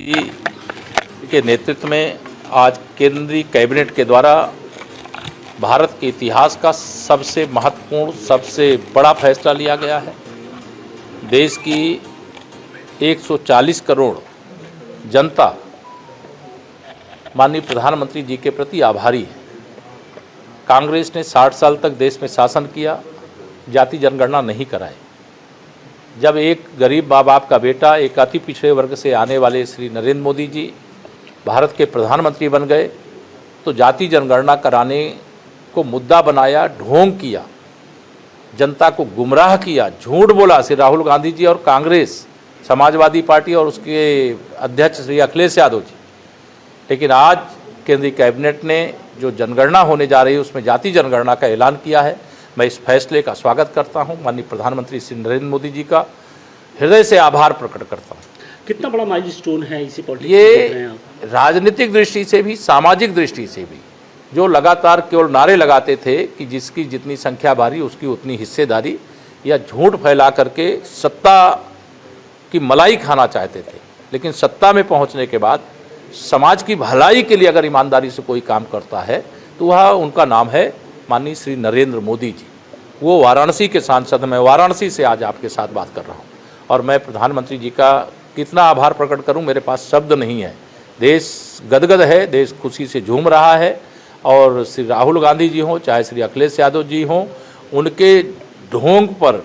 जी के नेतृत्व में आज केंद्रीय कैबिनेट के द्वारा भारत के इतिहास का सबसे महत्वपूर्ण, सबसे बड़ा फैसला लिया गया है। देश की 140 करोड़ जनता माननीय प्रधानमंत्री जी के प्रति आभारी है। कांग्रेस ने 60 साल तक देश में शासन किया, जाति जनगणना नहीं कराई। जब एक गरीब माँ बाप का बेटा, एक अति पिछड़े वर्ग से आने वाले श्री नरेंद्र मोदी जी भारत के प्रधानमंत्री बन गए तो जाति जनगणना कराने को मुद्दा बनाया, ढोंग किया, जनता को गुमराह किया, झूठ बोला श्री राहुल गांधी जी और कांग्रेस, समाजवादी पार्टी और उसके अध्यक्ष श्री अखिलेश यादव जी। लेकिन आज केंद्रीय कैबिनेट ने जो जनगणना होने जा रही है उसमें जाति जनगणना का ऐलान किया है। मैं इस फैसले का स्वागत करता हूं। माननीय प्रधानमंत्री श्री नरेंद्र मोदी जी का हृदय से आभार प्रकट करता हूं। कितना बड़ा माइलस्टोन है इसी पॉलिटिक्स ये राजनीतिक दृष्टि से भी, सामाजिक दृष्टि से भी, जो लगातार केवल नारे लगाते थे कि जिसकी जितनी संख्या भारी उसकी उतनी हिस्सेदारी, या झूठ फैला करके सत्ता की मलाई खाना चाहते थे, लेकिन सत्ता में पहुंचने के बाद समाज की भलाई के लिए अगर ईमानदारी से कोई काम करता है तो वह उनका नाम है माननीय श्री नरेंद्र मोदी जी। वो वाराणसी के सांसद, मैं वाराणसी से आज आपके साथ बात कर रहा हूँ और मैं प्रधानमंत्री जी का कितना आभार प्रकट करूँ, मेरे पास शब्द नहीं है। देश गदगद है, देश खुशी से झूम रहा है और श्री राहुल गांधी जी हों चाहे श्री अखिलेश यादव जी हों, उनके ढोंग पर,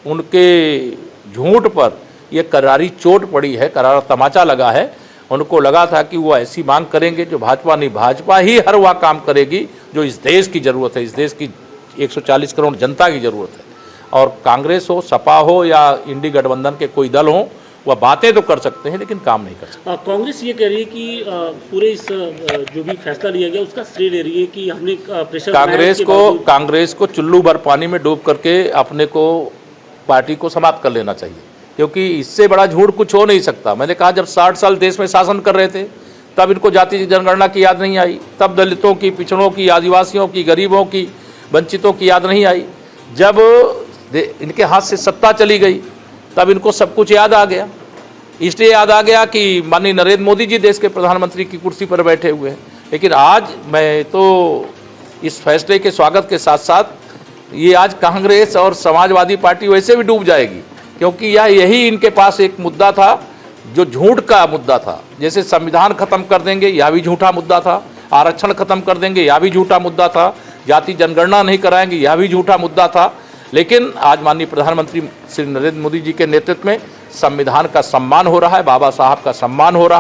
उनके झूठ पर ये करारी चोट पड़ी है, करारा तमाचा लगा है। उनको लगा था कि वो ऐसी मांग करेंगे जो भाजपा नहीं, भाजपा ही हर वह काम करेगी जो इस देश की ज़रूरत है, इस देश की 140 करोड़ जनता की ज़रूरत है। और कांग्रेस हो, सपा हो या इंडी गठबंधन के कोई दल हो, वह बातें तो कर सकते हैं लेकिन काम नहीं कर सकते। कांग्रेस ये कह रही है कि पूरे इस जो भी फैसला लिया गया उसका श्रेय ले रही है कि हमने प्रेशर कांग्रेस को चुल्लू भर पानी में डूब करके अपने को, पार्टी को समाप्त कर लेना चाहिए, क्योंकि इससे बड़ा झूठ कुछ हो नहीं सकता। मैंने कहा जब 60 साल देश में शासन कर रहे थे तब इनको जाति जनगणना की याद नहीं आई, तब दलितों की, पिछड़ों की, आदिवासियों की, गरीबों की, वंचितों की याद नहीं आई। जब इनके हाथ से सत्ता चली गई तब इनको सब कुछ याद आ गया। इसलिए याद आ गया कि माननीय नरेंद्र मोदी जी देश के प्रधानमंत्री की कुर्सी पर बैठे हुए हैं। लेकिन आज मैं तो इस फैसले के स्वागत के साथ साथ ये आज कांग्रेस और समाजवादी पार्टी वैसे भी डूब जाएगी, क्योंकि यही इनके पास एक मुद्दा था जो झूठ का मुद्दा था। जैसे संविधान खत्म कर देंगे, यह भी झूठा मुद्दा था। आरक्षण खत्म कर देंगे, यह भी झूठा मुद्दा था। जाति जनगणना नहीं कराएंगे, यह भी झूठा मुद्दा था। लेकिन आज माननीय प्रधानमंत्री श्री नरेंद्र मोदी जी के नेतृत्व में संविधान का सम्मान हो रहा है, बाबा साहब का सम्मान हो रहा है।